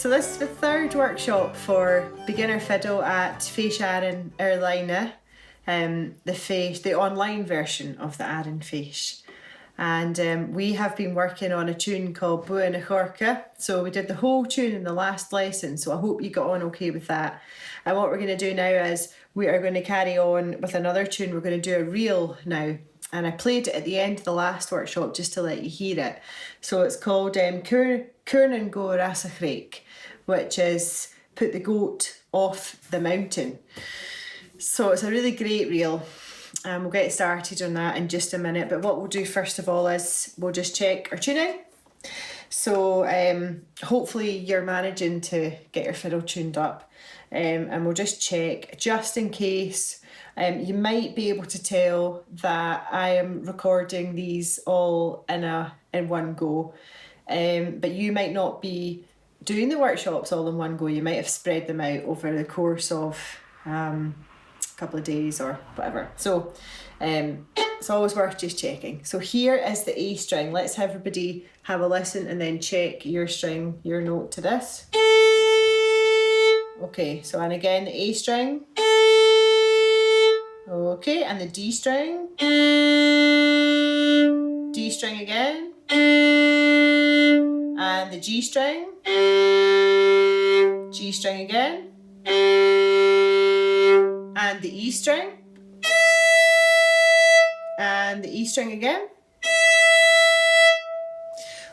So this is the third workshop for beginner fiddle at Fèis Arainn, the online version of the Arainn Fèis. And we have been working on a tune called Bua na Chorca. So we did the whole tune in the last lesson, so I hope you got on okay with that. And what we're going to do now is we are going to carry on with another tune. We're going to do a reel now. And I played it at the end of the last workshop just to let you hear it. So it's called Cúrnan go Rasachrake, which is put the goat off the mountain. So it's a really great reel. We'll get started on that in just a minute. But what we'll do first of all is we'll just check our tuning. So hopefully you're managing to get your fiddle tuned up. And we'll just check just in case. You might be able to tell that I am recording these all in one go, but you might not be doing the workshops all in one go. You might have spread them out over the course of a couple of days or whatever. So it's always worth just checking. So here is the A string. Let's everybody have a listen and then check your string, your note to this. Okay, so and again the A string. Okay, and the D string. D string again. And the G string. G string again. And the E string. And the E string again.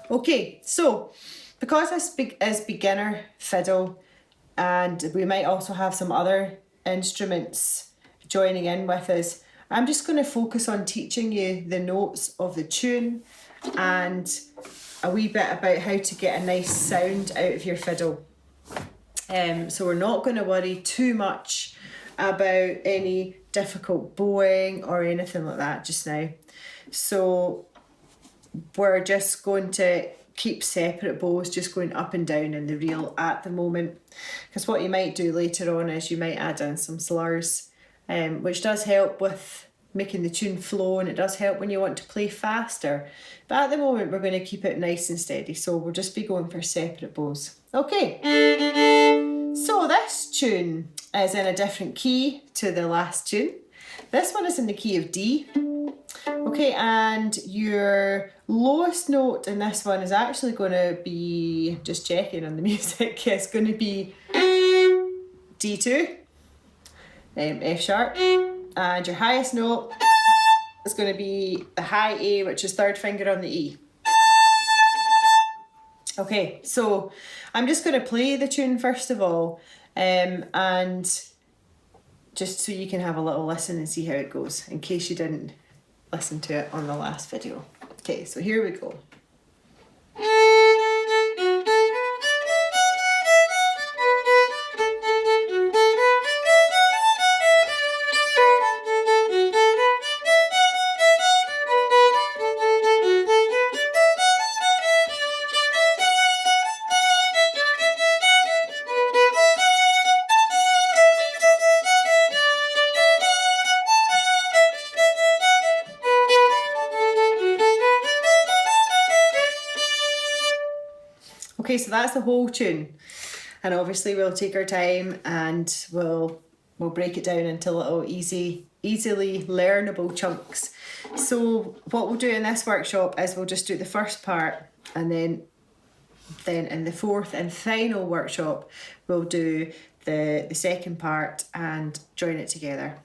Okay, so because this is beginner fiddle, and we might also have some other instruments joining in with us, I'm just going to focus on teaching you the notes of the tune and a wee bit about how to get a nice sound out of your fiddle. So we're not going to worry too much about any difficult bowing or anything like that just now. So we're just going to keep separate bows just going up and down in the reel at the moment, because what you might do later on is you might add in some slurs, which does help with making the tune flow, and it does help when you want to play faster. But at the moment we're going to keep it nice and steady, so we'll just be going for separate bows. Okay, so this tune is in a different key to the last tune. This one is in the key of D. Okay, and your lowest note in this one is actually going to be, just checking on the music, it's going to be D2. F sharp, and your highest note is going to be the high A, which is third finger on the E. Okay, so I'm just going to play the tune first of all, and just so you can have a little listen and see how it goes, in case you didn't listen to it on the last video. Okay, so here we go. Okay, so that's the whole tune, and obviously we'll take our time and we'll break it down into little easily learnable chunks. So what we'll do in this workshop is we'll just do the first part, and then in the fourth and final workshop we'll do the second part and join it together.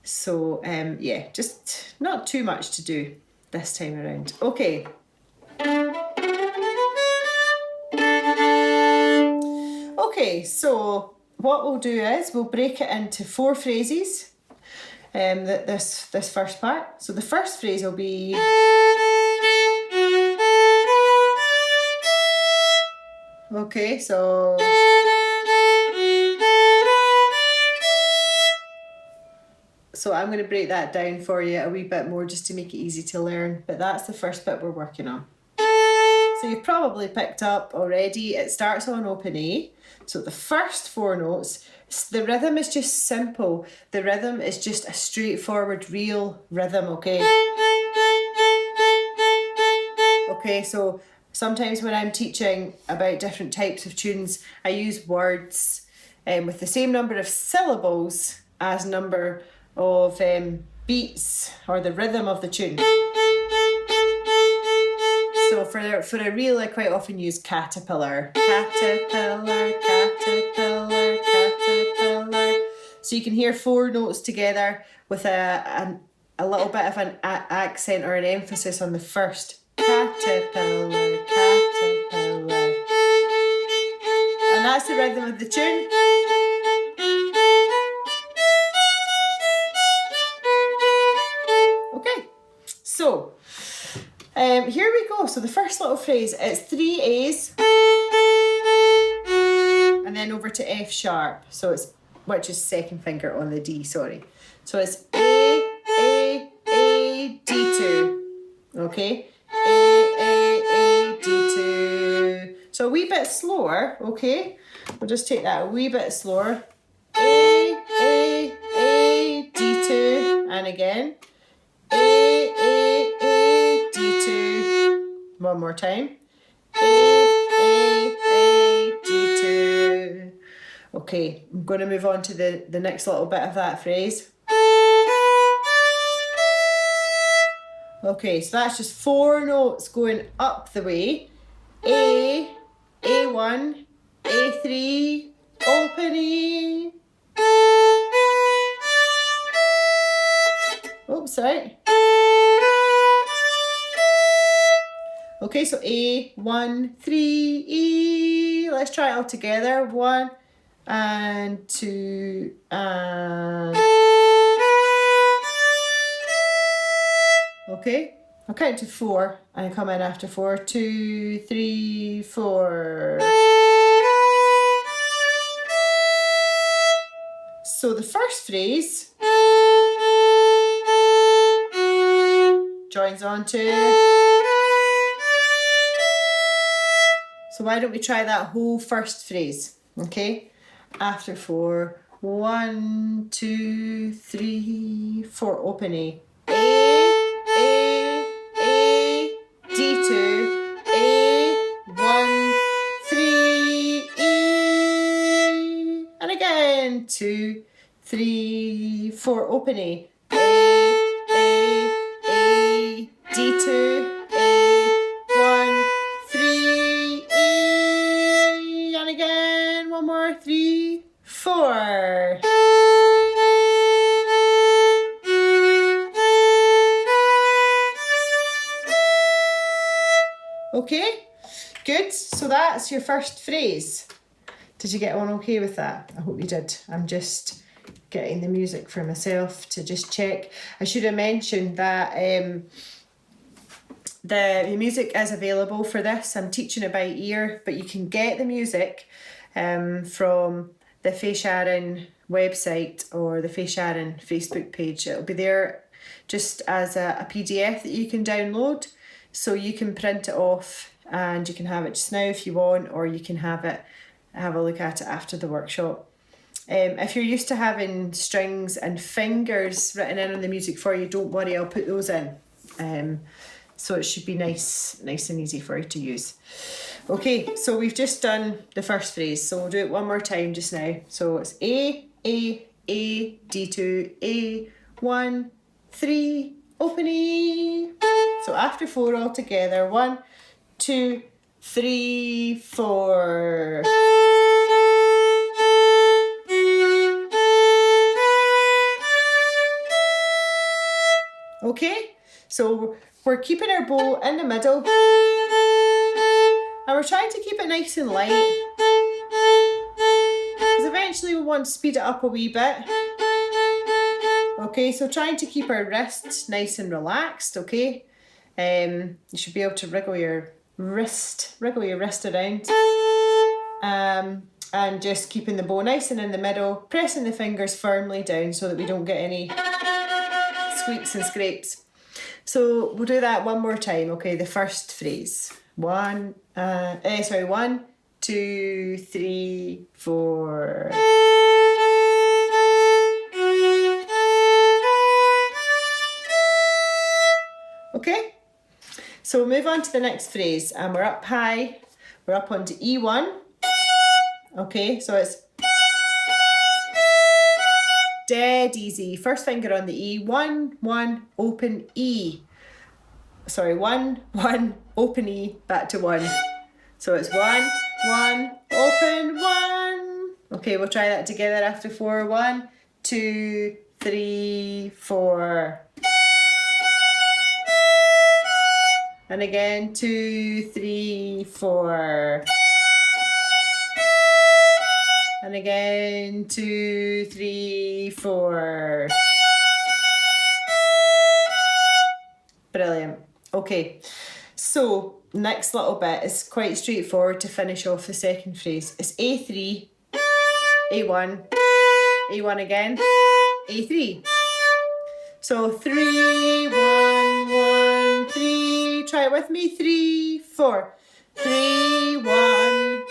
So yeah, just not too much to do this time around. Okay. Okay, so what we'll do is we'll break it into 4 phrases, this first part. So the first phrase will be... Okay, so... So I'm going to break that down for you a wee bit more just to make it easy to learn, but that's the first bit we're working on. So you've probably picked up already, it starts on open A. So the first 4 notes, the rhythm is just simple. The rhythm is just a straightforward, real rhythm, okay? Okay, so sometimes when I'm teaching about different types of tunes, I use words with the same number of syllables as number of beats or the rhythm of the tune. So for a reel, I quite often use caterpillar, caterpillar, caterpillar, caterpillar. So you can hear 4 notes together with a little bit of an accent or an emphasis on the first. Caterpillar, caterpillar. And that's the rhythm of the tune. Okay, so here we go. So the first little phrase, it's 3 A's and then over to F sharp. So it's, which is second finger on the D, sorry. So it's A, D2. Okay, A, D2. So a wee bit slower, okay? We'll just take that a wee bit slower. A, D2. And again. A, D2. One more time. A, D2. Okay, I'm going to move on to the next little bit of that phrase. Okay, so that's just 4 notes going up the way. A, A1, A3, open E. Oops, sorry. Okay, so A, 1, 3, E. Let's try it all together. 1 and 2 and... Okay, I'll count to 4 and come in after 4. 2, 3, 4. So the first phrase joins on to. So why don't we try that whole first phrase? Okay, after 4. 1, 2, 3, 4. Open A. D2, A1, 3, E, and again 2, 3, 4. Open A. D2, A1, 3, E, and again one more 3, 4. Okay, good. So that's your first phrase. Did you get on okay with that? I hope you did. I'm just getting the music for myself to just check. I should have mentioned that the music is available for this. I'm teaching it by ear, but you can get the music from the Fèis Arainn website or the Fèis Arainn Facebook page. It'll be there just as a PDF that you can download. So you can print it off and you can have it just now if you want, or you can have a look at it after the workshop. If you're used to having strings and fingers written in on the music for you, don't worry, I'll put those in. So it should be nice and easy for you to use. Okay, so we've just done the first phrase, so we'll do it one more time just now. So it's A, D2, A1, 3, open E. So after 4 all together, 1, 2, 3, 4. Okay, so we're keeping our bow in the middle and we're trying to keep it nice and light because eventually we want to speed it up a wee bit. Okay, so trying to keep our wrists nice and relaxed, okay? You should be able to wriggle your wrist around. And just keeping the bow nice and in the middle, pressing the fingers firmly down so that we don't get any squeaks and scrapes. So we'll do that one more time, okay? The first phrase. 1, 2, 3, 4. Okay? So we'll move on to the next phrase, and we're up high. We're up onto E1. Okay, so it's dead easy. First finger on the E. 1, 1, open E. Sorry, 1, 1, open E, back to 1. So it's 1, 1, open 1. Okay, we'll try that together after 4. 1, 2, 3, 4. And again, 2, 3, 4. And again, 2, 3, 4. Brilliant. Okay, so next little bit is quite straightforward to finish off the second phrase. It's A3, A1, A1 again, A3. So 3, 1, 1, 3. Try it with me. 3, 4. 3, 1,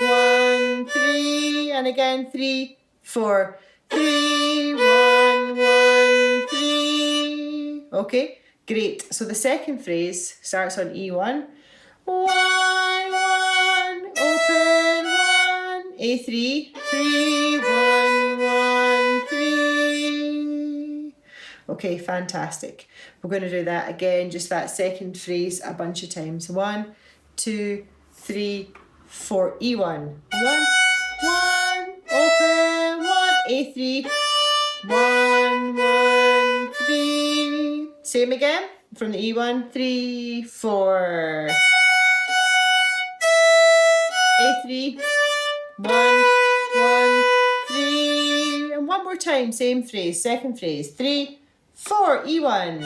1, 3. And again, 3, 4. 3, 1, 1, 3. Okay, great. So the second phrase starts on E1. 1, 1, open 1. A3, 3, 1, 1, 3. Okay, fantastic. We're going to do that again, just that second phrase a bunch of times. 1, 2, 3, 4. E1. 1, 1, open 1. A3, 1, 1, 3. Same again from the E1. 3, 4. A3, 1, 1, 3. And one more time, same phrase, second phrase. 3, 4, E1.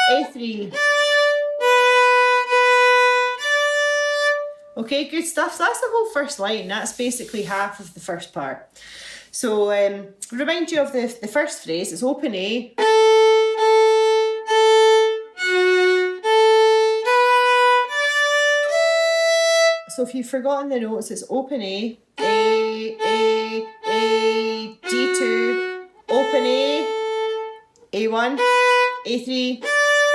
A3. Okay, good stuff. So that's the whole first line. That's basically half of the first part. So remind you of the first phrase. It's open A. So if you've forgotten the notes, it's open A, D2, open A, A1, A3,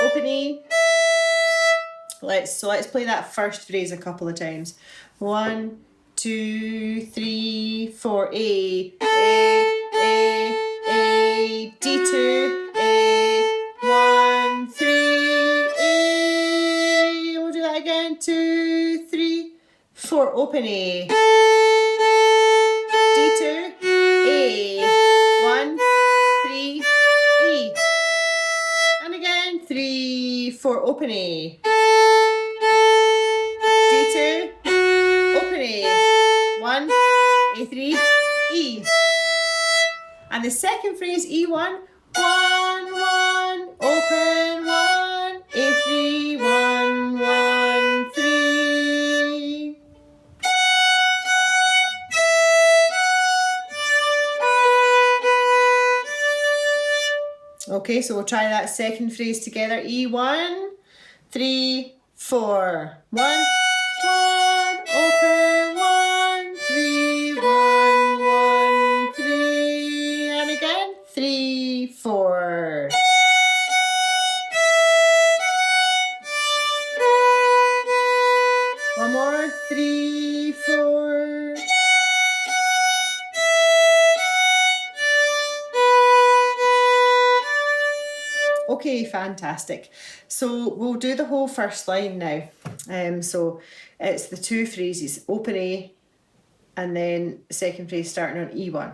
open E. Let's play that first phrase a couple of times. 1, 2, 3, 4. A, D2, A, 1, 3, A. We'll do that again. 2, 3, 4. Open A. D2, A, 1, 3, E. And again, 3, 4. Open A. D2, open A, 1, A3, E. And the second phrase, E1, 1, 1, open 1, A3, 1, 1, 3. Okay, so we'll try that second phrase together. E1, 3, 4. 1, 1, open 1, 3, 1, 1, 3. And again, 3, 4. One more, 3, 4. Okay, fantastic. So we'll do the whole first line now. So it's the two phrases, open A, and then the second phrase starting on E1.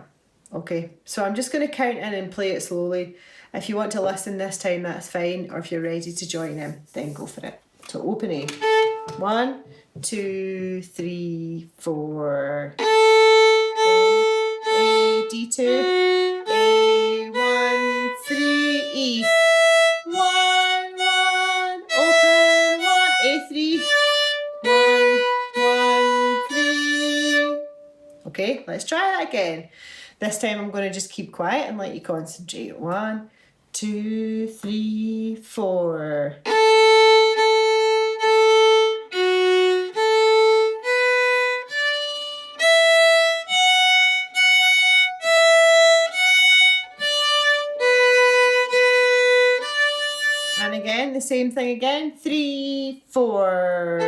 Okay, so I'm just going to count in and play it slowly. If you want to listen this time, that's fine. Or if you're ready to join in, then go for it. So open A. 1, 2, 3, 4. A, D2, A1, 3, E. 1, 1, open 1, A3, 1, 1, 3. Okay, let's try that again. This time I'm going to just keep quiet and let you concentrate. 1, 2, 3, 4. the same thing again. 3, 4.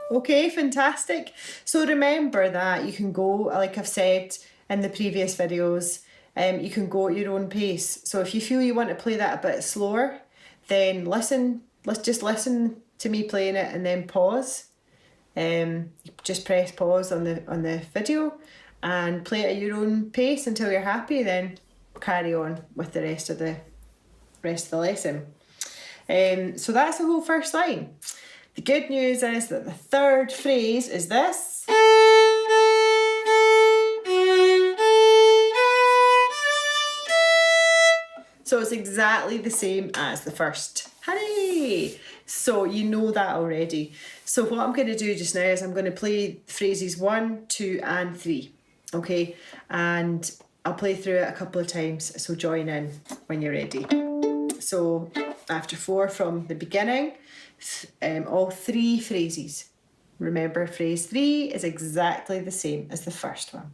Okay, fantastic. So remember that you can go, like I've said in the previous videos, you can go at your own pace. So if you feel you want to play that a bit slower, then listen. Let's just listen to me playing it and then pause. Just press pause on the video and play it at your own pace until you're happy. Then carry on with the rest of the lesson. So that's the whole first line. The good news is that the third phrase is this. So it's exactly the same as the first. Hooray! So you know that already. So what I'm going to do just now is I'm going to play phrases 1, 2 and 3. Okay? And I'll play through it a couple of times, so join in when you're ready. So after 4 from the beginning, all 3 phrases. Remember, phrase 3 is exactly the same as the first one.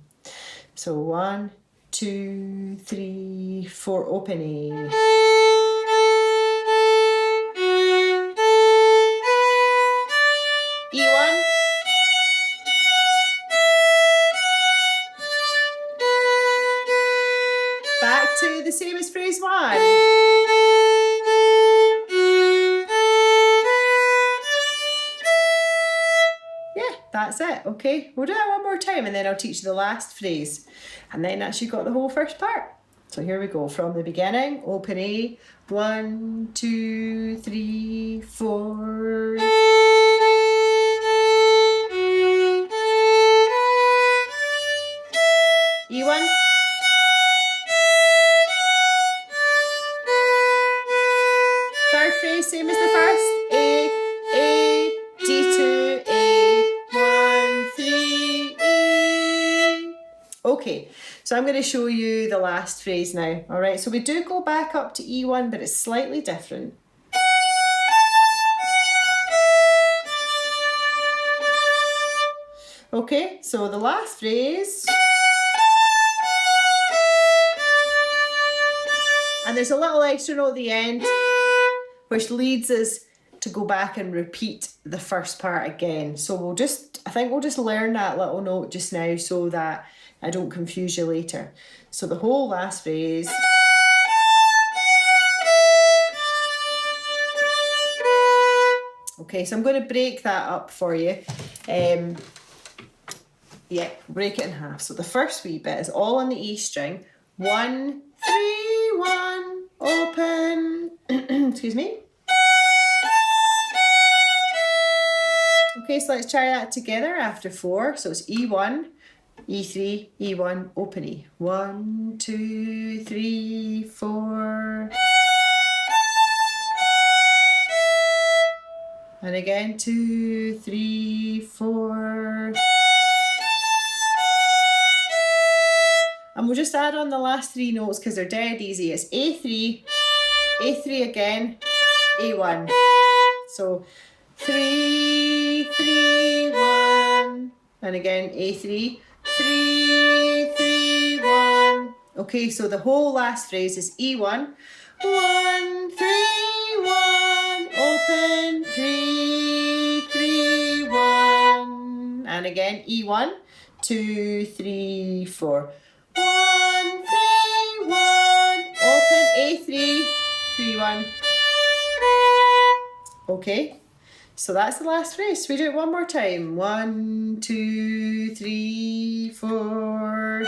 So 1, 2, 3, 4, open A. E1. Back to the same as phrase 1. That's it, okay? We'll do that one more time and then I'll teach you the last phrase. And then that's you got the whole first part. So here we go, from the beginning, open A, 1, 2, 3, 4. E1. Third phrase, same as the first. A, D2, A, 1, 3, E. Okay, so I'm going to show you the last phrase now. All right, so we do go back up to E1, but it's slightly different. Okay, so the last phrase. And there's a little extra note at the end, which leads us to go back and repeat the first part again. So I think we'll just learn that little note just now so that I don't confuse you later. So the whole last phrase. Okay, so I'm going to break that up for you. Yeah, break it in half. So the first wee bit is all on the E string. 1, 3, 1, open. Excuse me. Okay, so let's try that together after 4. So it's E1, E3, E1, open E. 1, 2, 3, 4. And again, 2, 3, 4. And we'll just add on the last 3 notes because they're dead easy. It's A3, A3 again, A1. So 3, 3, 1. And again, A3, 3, 3, 1. Okay, so the whole last phrase is E1. 1, 3, 1. Open, 3, 3, 1. And again, E1, 2, 3, 4. 1, 3, 1. Open, A3, 3, 1. Okay, so that's the last phrase. We do it one more time. 1, 2, 3, 4.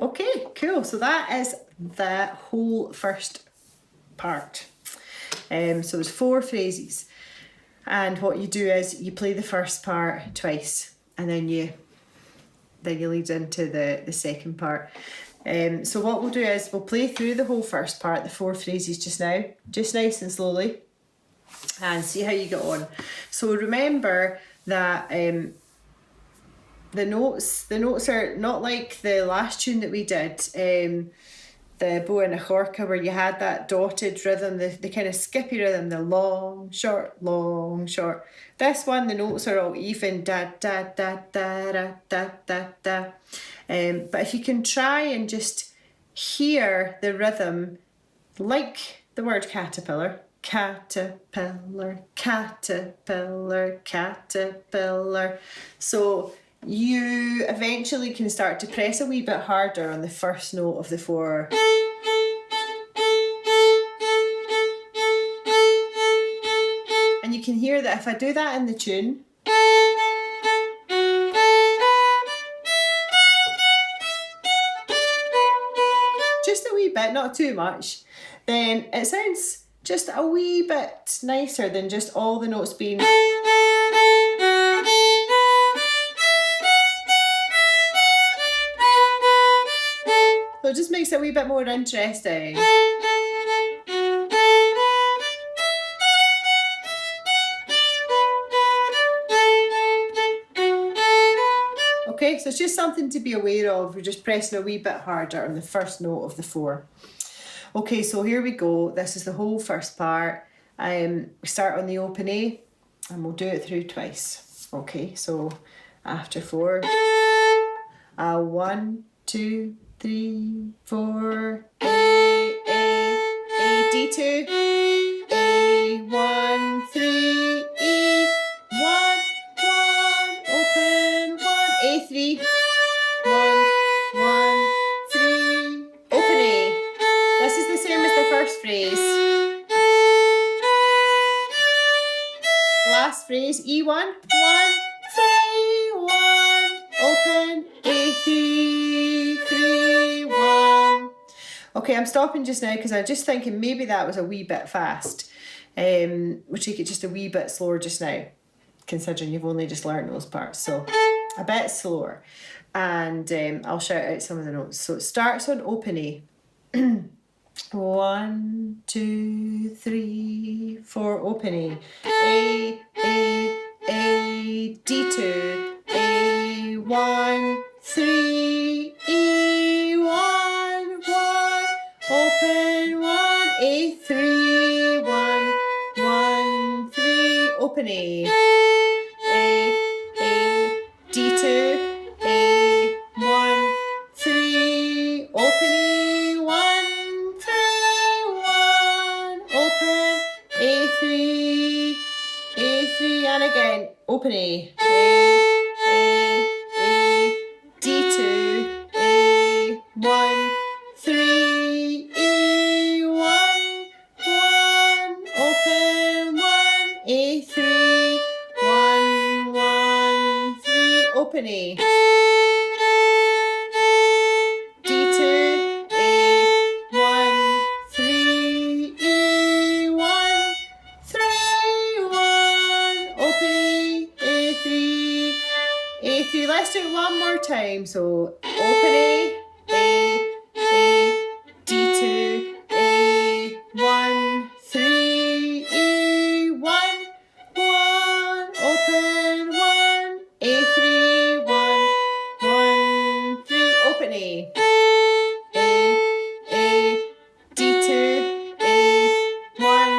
Okay, cool. So that is the whole first part. So there's 4 phrases. And what you do is you play the first part twice and then you lead into the second part. So what we'll do is we'll play through the whole first part, the 4 phrases just now, just nice and slowly, and see how you get on. So remember that the notes are not like the last tune that we did, the bow and a chorca, where you had that dotted rhythm, the kind of skippy rhythm, the long, short, long, short. This one, the notes are all even, da, da, da, da, da, da, da, da. But if you can try and just hear the rhythm, like the word caterpillar, caterpillar, caterpillar, caterpillar. So you eventually can start to press a wee bit harder on the first note of the 4. And you can hear that if I do that in the tune, just a wee bit, not too much, then it sounds just a wee bit nicer than just all the notes being... So it just makes it a wee bit more interesting. Okay, so it's just something to be aware of. We're just pressing a wee bit harder on the first note of the 4. Okay, so here we go. This is the whole first part. We start on the open A and we'll do it through twice. Okay, so after 4, 1, 2, 3, 4, A, D2, A1, 3, E1, 1, open, 1, A3, 1, 1, 3, open A. This is the same as the first phrase. Last phrase, E1, 1, 3, 1, open, A3, 3, 1. Okay, I'm stopping just now because I'm just thinking maybe that was a wee bit fast. We'll take it just a wee bit slower just now, considering you've only just learned those parts. So a bit slower. And I'll shout out some of the notes. So it starts on open A. 1, 2, 3, 4, open A. A, D2, A1, 3, E1, 1, open, 1, A3, 1, 1, 3, open A. D2, A1, 3, open E1, 3, 1, open A3, A3, and again, open A. D2, A1, 3, E1, 1, open, 1, A3, 1, 1, 3, open A. D2, A1, 3, E1, 3, 1, open A3, A3. Let's do it one more time. So open A, D2, A1, 3, E1, 1, open, 1, A3, 1, 1, 3, open A. D2, A1,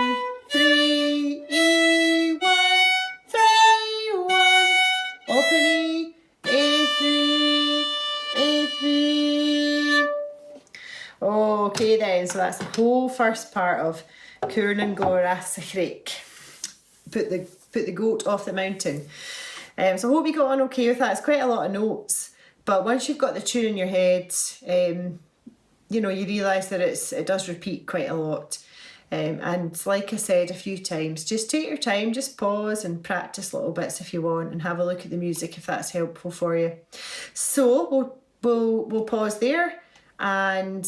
3, E1, 3, 1, open A3, A3. Okay then, so that's the whole first part of Cúrnan Goras Creek. Put the goat off the mountain. So I hope you got on okay with that. It's quite a lot of notes, but once you've got the tune in your head, you know, you realise that it does repeat quite a lot. And like I said a few times, just take your time, just pause and practice little bits if you want, and have a look at the music if that's helpful for you. So we'll pause there, and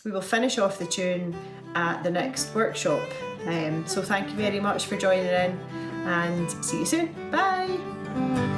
we will finish off the tune at the next workshop. So thank you very much for joining in, and see you soon. Bye.